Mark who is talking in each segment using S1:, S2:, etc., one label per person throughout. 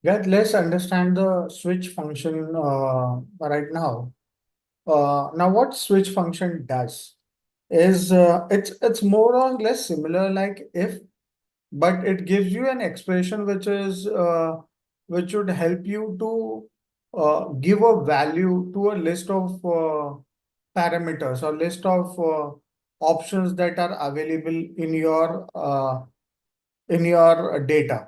S1: Let's understand the switch function right now. Now, what switch function does is it's more or less similar like if, but it gives you an expression which would help you to give a value to a list of parameters or list of options that are available in your data.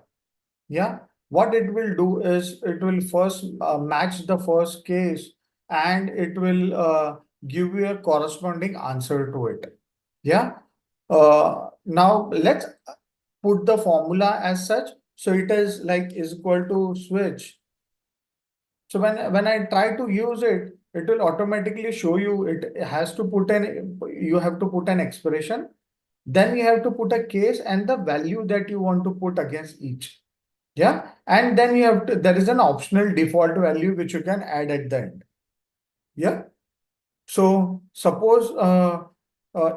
S1: Yeah, what it will do is it will first match the first case and it will give you a corresponding answer to it. Yeah. Now let's put the formula as such. So it is like is equal to switch. So when I try to use it, it will automatically show you it has to put you have to put an expression. Then you have to put a case and the value that you want to put against each. Yeah, and then there is an optional default value which you can add at the end. Yeah. So suppose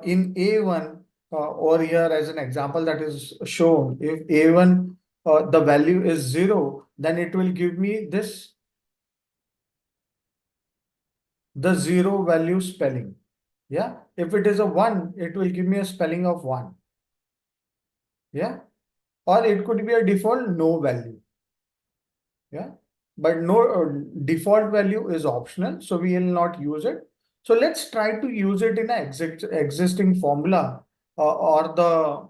S1: in A1 over here as an example that is shown, if A1 the value is 0, then it will give me the 0 value spelling. Yeah. If it is a 1, it will give me a spelling of 1. Yeah. Or it could be a default no value. Yeah, but no default value is optional, so we will not use it. So let's try to use it in an existing formula or the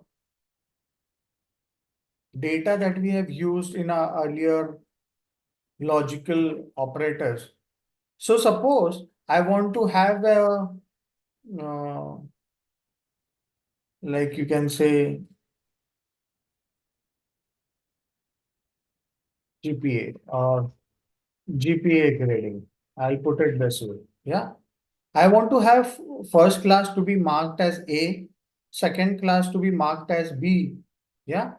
S1: data that we have used in our earlier logical operators. So suppose I want to have a uh, like you can say GPA or GPA grading. I'll put it this way. Yeah. I want to have first class to be marked as A, second class to be marked as B, yeah,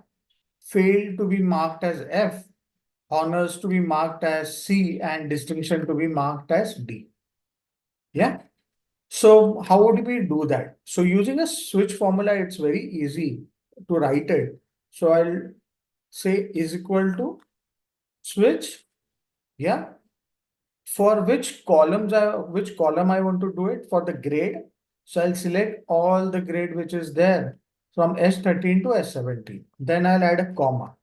S1: fail to be marked as F, honors to be marked as C, and distinction to be marked as D. Yeah. So how would we do that? So using a switch formula, it's very easy to write it. So I'll say is equal to switch, yeah, for which column I want to do it for the grade. So I'll select all the grade which is there from S13 to S17. Then I'll add a comma.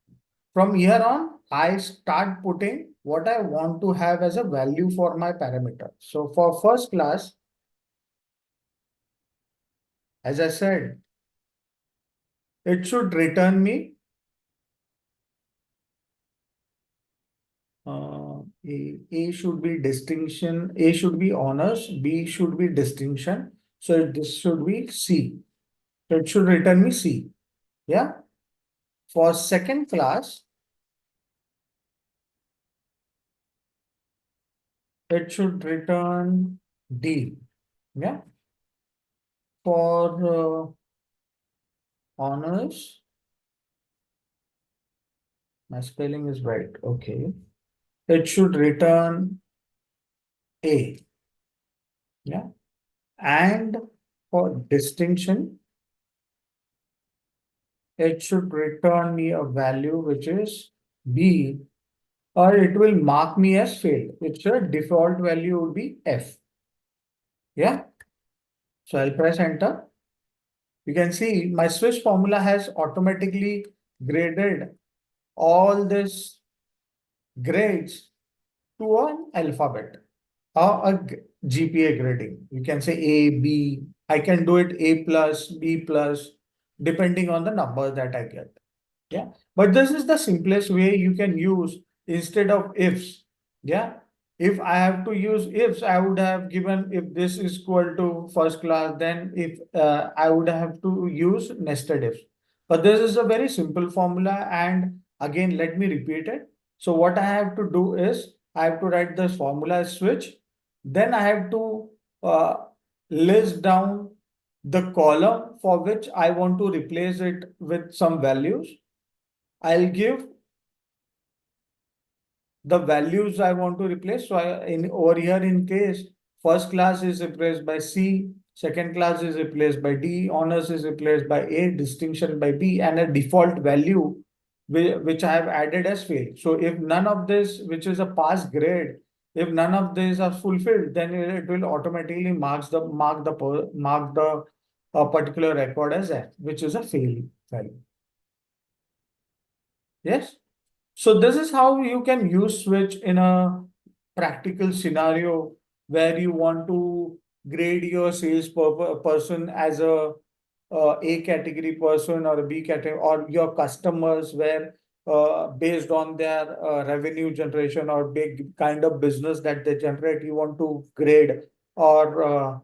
S1: From here on, I start putting what I want to have as a value for my parameter. So for first class, as I said, it should return me A should be distinction, A should be honors, B should be distinction. So this should be C. So it should return me C. Yeah. For second class, it should return D. Yeah. For honors, my spelling is right. Okay. It should return A. Yeah. And for distinction, it should return me a value which is B, or it will mark me as failed. Its default value would be F. Yeah. So I'll press enter. You can see my switch formula has automatically graded all these grades to an alphabet or a GPA grading. You can say A, B. I can do it A plus, B plus, depending on the number that I get. Yeah. But this is the simplest way you can use instead of ifs. Yeah. If I have to use ifs, I would have given if this is equal to first class, then if I would have to use nested ifs. But this is a very simple formula. And again, let me repeat it. So what I have to do is I have to write this formula as switch. Then I have to uh, list down the column for which I want to replace it with some values. I'll give the values I want to replace. So in over here in case first class is replaced by C, second class is replaced by D, honors is replaced by A, distinction by B, and a default value which I have added as failed. So if none of this, which is a pass grade, if none of these are fulfilled, then it will automatically mark the particular record as F, which is a fail value. Yes. So this is how you can use switch in a practical scenario where you want to grade your person as a category person or a B category, or your customers where based on their revenue generation or big kind of business that they generate, you want to grade or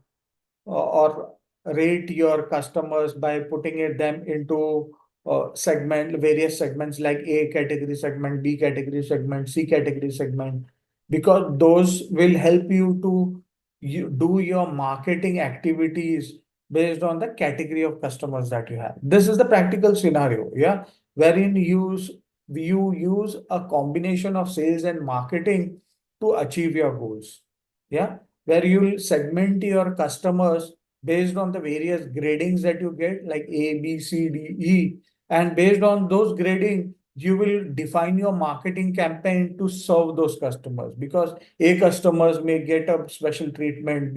S1: or rate your customers by putting them into various segments like A category segment, B category segment, C category segment, because those will help you to do your marketing activities based on the category of customers that you have. This is the practical scenario, yeah, wherein you use a combination of sales and marketing to achieve your goals. Yeah, where you'll segment your customers based on the various gradings that you get, like A, B, C, D, E. And based on those grading, you will define your marketing campaign to serve those customers, because A customers may get a special treatment,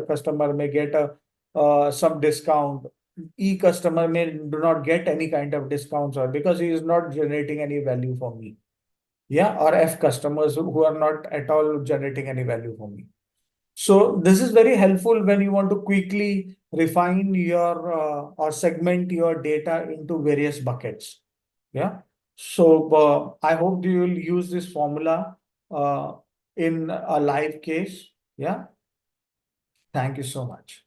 S1: customer may get a some discount, E customer may do not get any kind of discounts, or because he is not generating any value for me. Yeah, or F customers who are not at all generating any value for me. So this is very helpful when you want to quickly refine your or segment your data into various buckets. Yeah. So I hope you will use this formula in a live case. Yeah. Thank you so much.